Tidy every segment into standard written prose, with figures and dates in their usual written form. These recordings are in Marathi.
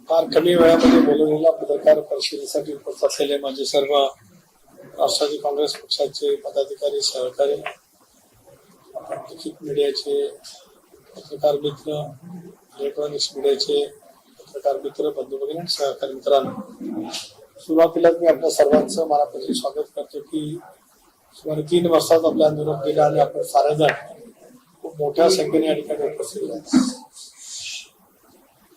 फार कमी वेळामध्ये बोलवलेला पत्रकार परिषदेसाठी उपस्थित असलेले माझे सर्व राष्ट्रवादी काँग्रेस पक्षाचे पदाधिकारी सहकारी, लिखित मीडियाचे पत्रकार मित्र, इलेक्ट्रॉनिक्स मीडियाचे पत्रकार मित्र, बंधू भगिनी आणि सहकारी मित्रांनो, सुरुवातीलाच मी आपल्या सर्वांचं मनापासून स्वागत करतो की सुमारे 3 वर्षात आपल्या आंदोलन केलं आणि आपण सारेजण खूप मोठ्या संख्येने या ठिकाणी उपस्थित आहे.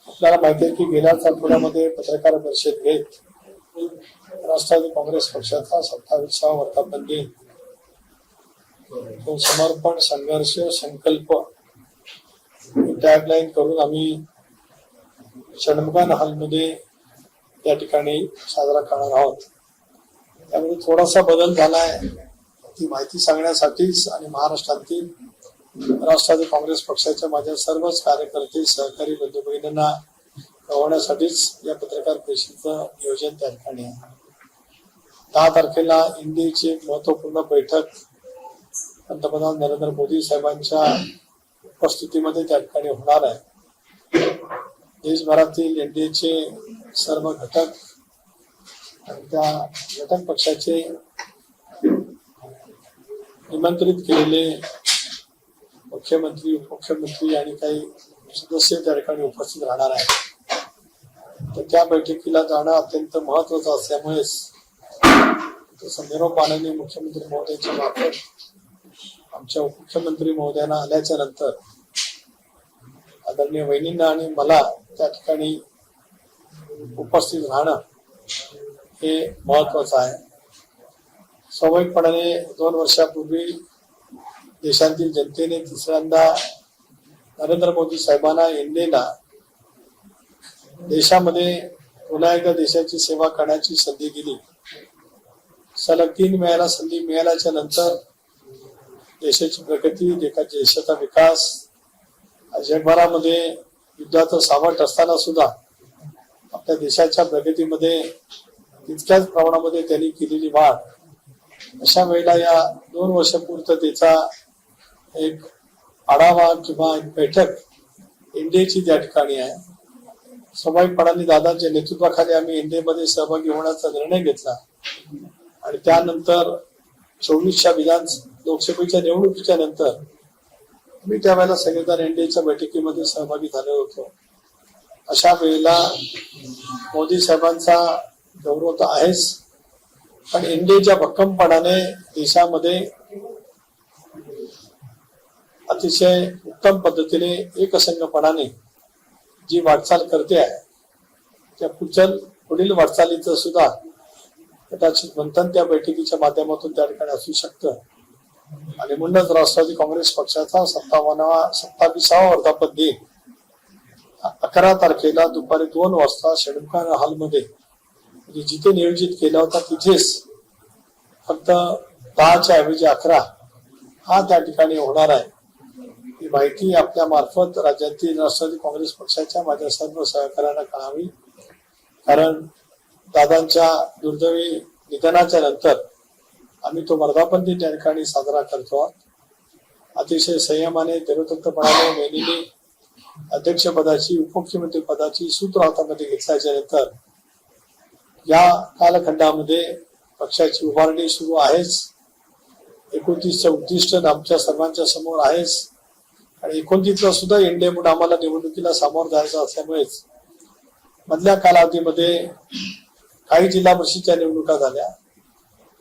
आपल्याला माहिती आहे की गेल्याच आठवड्यामध्ये पत्रकार परिषद घेत राष्ट्रवादी काँग्रेस पक्षाचा 27वा वर्धापन दिन तो समर्पण, संघर्ष, संकल्प टॅगलाईन करून आम्ही षण्मुगान हॉलमध्ये त्या ठिकाणी साजरा करणार आहोत. त्यामध्ये थोडासा बदल झालाय, ती माहिती सांगण्यासाठीच आणि महाराष्ट्रातील राष्ट्रवादी काँग्रेस पक्षाच्या माझ्या सर्वच कार्यकर्ते, सहकारी, बंधू भगिनींना कळवण्यासाठीच या पत्रकार परिषदेचं नियोजन त्या ठिकाणी आहे. 10 तारखेला इंडियाची एक महत्वपूर्ण बैठक पंतप्रधान नरेंद्र मोदी साहेबांच्या उपस्थितीमध्ये त्या ठिकाणी होणार आहे. देशभरातील एनडीएचे सर्व घटक आणि त्या घटक पक्षाचे निमंत्रित केलेले मुख्यमंत्री, उपमुख्यमंत्री आणि काही सदस्य त्या ठिकाणी उपस्थित राहणार आहेत. तर त्या बैठकीला जाणं अत्यंत महत्वाचं असल्यामुळेच तसं निरोप माननीय मुख्यमंत्री महोदयांच्या मार्फत आमच्या उपमुख्यमंत्री महोदयांना आल्याच्या नंतर आदरणीय वहिनींना आणि मला त्या ठिकाणी उपस्थित राहणं हे महत्वाचं आहे. स्वाभाविकपणाने 2 वर्षापूर्वी देशातील जनतेने तिसऱ्यांदा नरेंद्र मोदी साहेबांना एनडीएला देशामध्ये पुन्हा एकदा देशाची सेवा करण्याची संधी दिली. सलग 3 वेळेला संधी मिळाल्याच्या नंतर देशाची प्रगती, देशाचा विकास, जगभरामध्ये युद्धाचं सावट असताना सुद्धा आपल्या देशाच्या प्रगतीमध्ये तितक्याच प्रमाणामध्ये त्यांनी केलेली वाढ, अशा वेळेला या 2 वर्षपूर्ततेचा एक आढावा किंवा एक बैठक एनडीएची त्या ठिकाणी आहे. स्वाभाविकपणाने दादांच्या नेतृत्वाखाली आम्ही एनडीएमध्ये सहभागी होण्याचा निर्णय घेतला आणि त्यानंतर 24च्या लोकसभेच्या निवडणुकीच्या नंतर मी त्यावेळेला सगळेजण एनडीएच्या बैठकीमध्ये सहभागी झालो होतो. अशा वेळेला मोदी साहेबांचा गौरव तर आहेच, पण एनडीएच्या भक्कमपणाने देशामध्ये अतिशय उत्तम पद्धतीने एकसंघपणाने जी वाटचाल करते आहे त्या पुढील वाटचालीचं सुद्धा कदाचित मंथन त्या बैठकीच्या माध्यमातून त्या ठिकाणी असू शकतं. आणि म्हणूनच राष्ट्रवादी काँग्रेस पक्षाचा 27वा वर्धापन दिन 11 तारखेला दुपारी 2 वाजता षण्मुगान हॉलमध्ये जिथे नियोजित केला होता तिथेच फक्त 10च्या ऐवजी 11 हा त्या ठिकाणी होणार आहे. ही माहिती आपल्या मार्फत राज्यातील राष्ट्रवादी काँग्रेस पक्षाच्या माझ्या सर्व सहकार्यांना कळावी, कारण दादांच्या दुर्दैवी निधनाच्या नंतर आम्ही तो वर्धापन दिन त्या ठिकाणी साजरा करतो आहोत. अतिशय संयमाने, धीरोधत्तपणाने वहिनींनी अध्यक्षपदाची, उपमुख्यमंत्री पदाची सूत्र हातामध्ये घेतल्याच्या नंतर या कालखंडामध्ये पक्षाची उभारणी सुरू आहेच. 29चं उद्दिष्ट आमच्या सर्वांच्या समोर आहेच आणि 29ला सुद्धा एनडीए म्हणून आम्हाला निवडणुकीला सामोरं जायचं असल्यामुळेच मधल्या कालावधीमध्ये काही जिल्हा परिषदच्या निवडणुका झाल्या,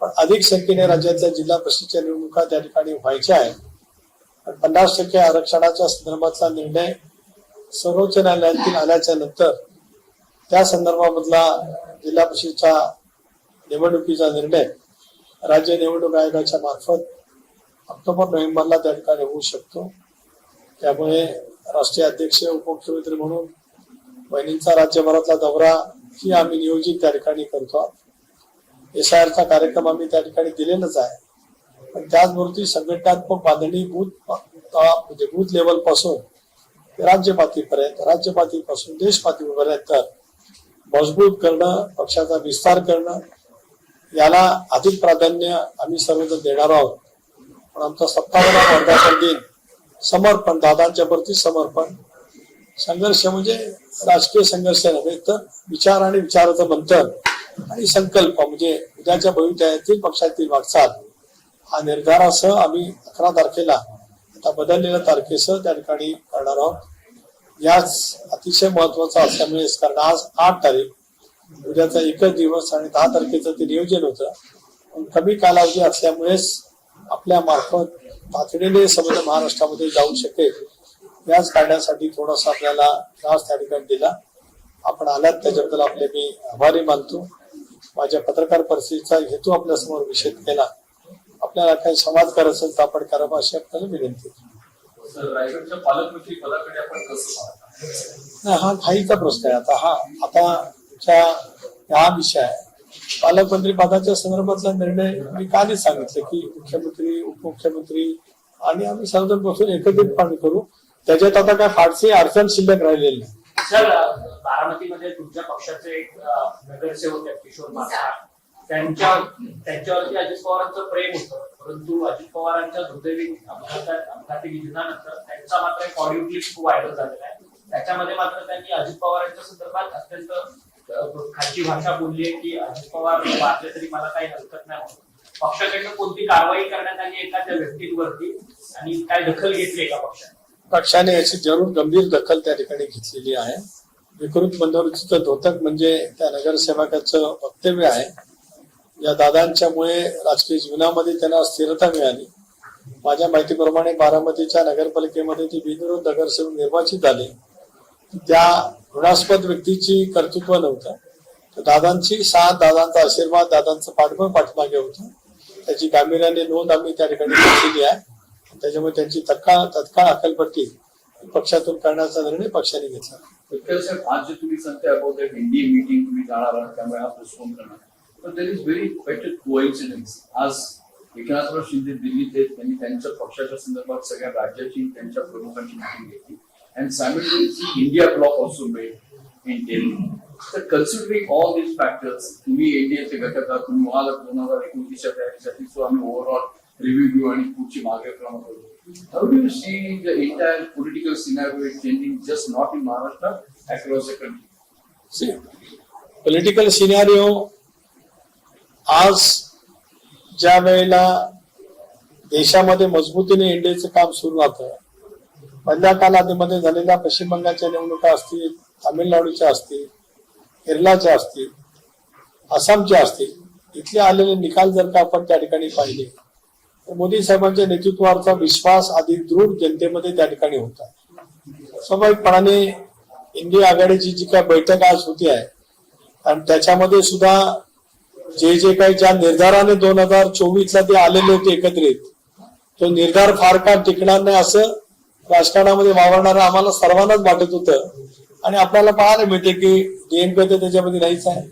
पण अधिक संख्येने राज्यातल्या जिल्हा परिषदच्या निवडणुका त्या ठिकाणी व्हायच्या आहेत. 50% आरक्षणाच्या संदर्भातला निर्णय सर्वोच्च न्यायालयातील आल्याच्या नंतर त्या संदर्भामधला जिल्हा परिषदच्या निवडणुकीचा निर्णय राज्य निवडणूक आयोगाच्या मार्फत ऑक्टोबर-नोव्हेंबरला त्या ठिकाणी होऊ शकतो. त्यामुळे राष्ट्रीय अध्यक्ष, उपमुख्यमंत्री म्हणून वहिनींचा राज्यभरातला दौरा ही आम्ही नियोजित त्या ठिकाणी करतो. SIRचा कार्यक्रम आम्ही त्या ठिकाणी दिलेलाच आहे, पण त्याचबरोबर संघटनात्मक बांधणी बूथ लेवल पासून राज्य पातळीपासून देश पातळीपर्यंत मजबूत करणं, पक्षाचा विस्तार करणं, याला अधिक प्राधान्य आम्ही सर्वजण देणार आहोत. पण आमचा 57वा वर्धापन दिन समर्पण, दादांच्या प्रती समर्पण. संघर्ष म्हणजे राजकीय संघर्ष नव्हे तर विचार आणि विचाराचं मंथन आणि संकल्प म्हणजे उद्याच्या भवितव्यातील पक्षातील वाटचाल हा निर्धारासह आम्ही 11 तारखेला आता बदललेल्या तारखेसह त्या ठिकाणी करणार आहोत. याच अतिशय महत्वाचा असल्यामुळे कारण आज 8 तारीख, उद्याचा एकच दिवस आणि 10 तारखेचं ते नियोजन होतं. पण कमी कालावधी असल्यामुळेच आपल्या मार्फत तातडीने समजा महाराष्ट्रामध्ये जाऊ शकेल याच कारणासाठी थोडासा आपल्याला त्रास त्या ठिकाणी दिला. आपण आलात त्याच्याबद्दल आपले मी आभारी मानतो. माझ्या पत्रकार परिषदेचा हेतू आपल्या समोर विषद केला. आपल्याला काही संवाद करायचा असेल तर आपण करावा अशी आपल्याला विनंती. हा घाईचा प्रश्न आहे. हा विषय आहे. पालकमंत्री पदाच्या संदर्भातला निर्णय मी कालच सांगितलं की मुख्यमंत्री, उपमुख्यमंत्री आणि आम्ही सर्वजण बसून एकत्रितपणे करू. त्याच्यात आता काय फारशी अडचण शिल्लक राहिलेली नाही. सर, बारामतीमध्ये तुमच्या पक्षाचे एक नगरसेवक आहेत किशोर मास्तर, त्यांच्यावरती अजित पवारांचं प्रेम होतं, परंतु अजित पवारांच्या दुर्दैवी अपघाती निधनानंतर त्यांचा मात्र एक ऑडिओ क्लिप खूप व्हायरल झालेला आहे. त्याच्यामध्ये मात्र त्यांनी अजित पवारांच्या संदर्भात अत्यंत खालची भाषा बोलली आहे की अजित पवार वाचले तरी मला काही हरकत नाही म्हणून. पक्षाकडनं कोणती कारवाई करण्यात आली आहे का त्या व्यक्तींवरती आणि काय दखल घेतली आहे का पक्षाने याची जरूर गंभीर दखल त्या ठिकाणी घेतलेली आहे. विकृत मनोवृत्तीचं द्योतक म्हणजे त्या नगरसेवकाचं वक्तव्य आहे. या दादांच्यामुळे राजकीय जीवनामध्ये त्यांना स्थिरता मिळाली. माझ्या माहितीप्रमाणे बारामतीच्या नगरपालिकेमध्ये जे बिनविरोध नगरसेवक निर्वाचित झाले त्या ऋणास्पद व्यक्तीची कर्तृत्व नव्हतं. तर दादांची साथ, दादांचा आशीर्वाद, दादांचं पाठबळ पाठमागे होतं. त्याची गांभीर्याने नोंद आम्ही त्या ठिकाणी घेतलेली आहे. त्याच्यामुळे त्यांची तत्काळ अकलपट्टी पक्षातून करण्याचा निर्णय पक्षाने घेतला. आज जे तुम्ही सांगते अबाउट दॅट एनडीए मीटिंग तुम्ही जाणार आहात त्यामुळे हा पोस्टपोन करणार, पण there is very better coincidence. आज एकनाथराव शिंदे दिल्लीत आहेत, त्यांनी त्यांच्या पक्षाच्या संदर्भात सगळ्या राज्याची त्यांच्या प्रमुखांची मीटिंग घेतली and simultaneously India bloc also made in Delhi. So considering all these factors, तुम्ही इंडियाचे घटक आहात, तुम्ही मला 2029च्या तयारीसाठी सो आम्ही ओव्हरऑल रिव्ह्यू घेऊ आणि पुढची मार्गक्रमण करू. How do you see the entire political scenario changing just not in Maharashtra, across the country? See, political scenario आज ज्या वेळेला देशामध्ये मजबूतीने इंडियाचं काम सुरू राहतं, पहिल्या कालावधीमध्ये झालेल्या पश्चिम बंगालच्या निवडणुका असतील, तामिळनाडूच्या असतील, केरळच्या असतील, आसामच्या असतील, इथले आलेले निकाल जर का आपण त्या ठिकाणी पाहिले तर मोदी साहेबांच्या नेतृत्वाचा विश्वास अधिक दृढ जनतेमध्ये त्या ठिकाणी होता. स्वाभाविकपणाने इंडिया आघाडीची जी काय बैठक आज होती आहे आणि त्याच्यामध्ये सुद्धा जे काही ज्या निर्धाराने 2024ला ते आलेले होते एकत्रित, तो निर्धार फार काळ टिकणार नाही असं राजकारणामध्ये वावरणारं आम्हाला सर्वांनाच वाटत होतं. आणि आपल्याला पाहायला मिळते की डीएमके तर त्याच्यामध्ये नाहीच आहे.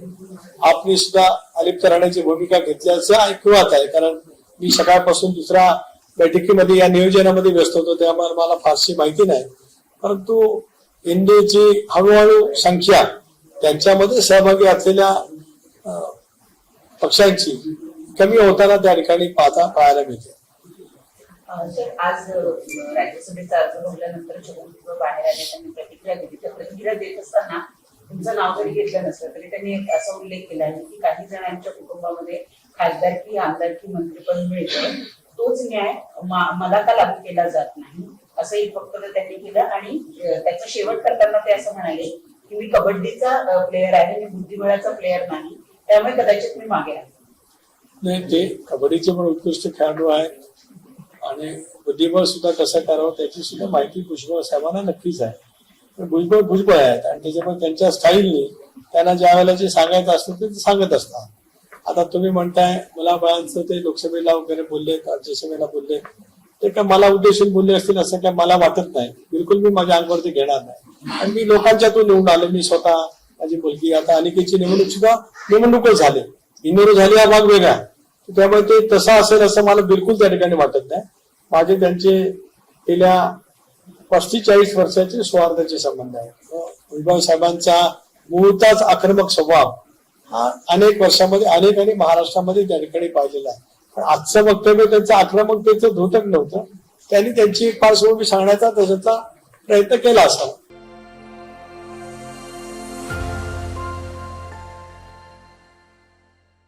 आपली सुद्धा अलिप्त राहण्याची भूमिका घेतल्याचं ऐकवत आहे. कारण मी सकाळपासून दुसऱ्या बैठकीमध्ये या नियोजनामध्ये व्यस्त होतो त्यामुळे मला फारशी माहिती नाही. परंतु इंडियाची हळूहळू संख्या त्यांच्यामध्ये सहभागी असलेल्या पक्षांची कमी होताना त्या ठिकाणी पाहायला मिळते. सर, आज राज्यसभेचा अर्ज भरल्यानंतर छगन बाहेर आले, त्यांनी प्रतिक्रिया दिली. त्या प्रतिक्रिया देत असताना तुमचं नाव जरी घेतलं नसलं तरी त्यांनी असा उल्लेख केला आहे की काही जणांच्या कुटुंबामध्ये खासदारकी, आमदारकी, मंत्रीपद मिळतं, तोच न्याय मला का लागू केला जात नाही असं एक वक्तव्य त्यांनी केलं. आणि त्याचा शेवट करताना ते असं म्हणाले की मी कबड्डीचा प्लेअर आहे, मी बुद्धिबळाचा प्लेअर नाही, त्यामुळे कदाचित मी मागे आहे. नाही, ते कबड्डीचे पण उत्कृष्ट खेळाडू आहेत आणि बुद्धिबळ सुद्धा कसं करावं त्याची सुद्धा माहिती भुजबळ साहेबांना नक्कीच आहे. भुजबळ आहेत आणि त्याच्यामुळे त्यांच्या स्टाईलनी त्यांना ज्या वेळेला जे सांगायचं असतं ते सांगत असतात. आता तुम्ही म्हणताय मला बाळांचं ते लोकसभेला वगैरे बोलले, राज्यसभेला बोलले, ते काय मला उद्देशून बोलले असतील असं काय मला वाटत नाही. बिलकुल मी माझ्या अंगावरती घेणार नाही. आणि मी लोकांच्यातून निवडून आलो. मी स्वतः, माझी मुलगी, आता अनिकेची निवडणूक सुद्धा निवडणूकच झाली, इंदोर झाली हा भाग वेगळा. त्यामुळे ते तसं असेल असं मला बिलकुल त्या ठिकाणी वाटत नाही. माझे त्यांचे गेल्या 35-40 वर्षाचे सौहार्दाचे संबंध आहेत. भुजबळ साहेबांचा मूळचाच आक्रमक स्वभाव हा अनेक वर्षामध्ये आणि महाराष्ट्रामध्ये त्या ठिकाणी पाहिलेला आहे. पण आजचं वक्तव्य त्यांचं आक्रमकतेचं द्योतक नव्हतं, त्यांनी त्यांची पार्श्वभूमी सांगण्याचा त्याचा प्रयत्न केला असावा.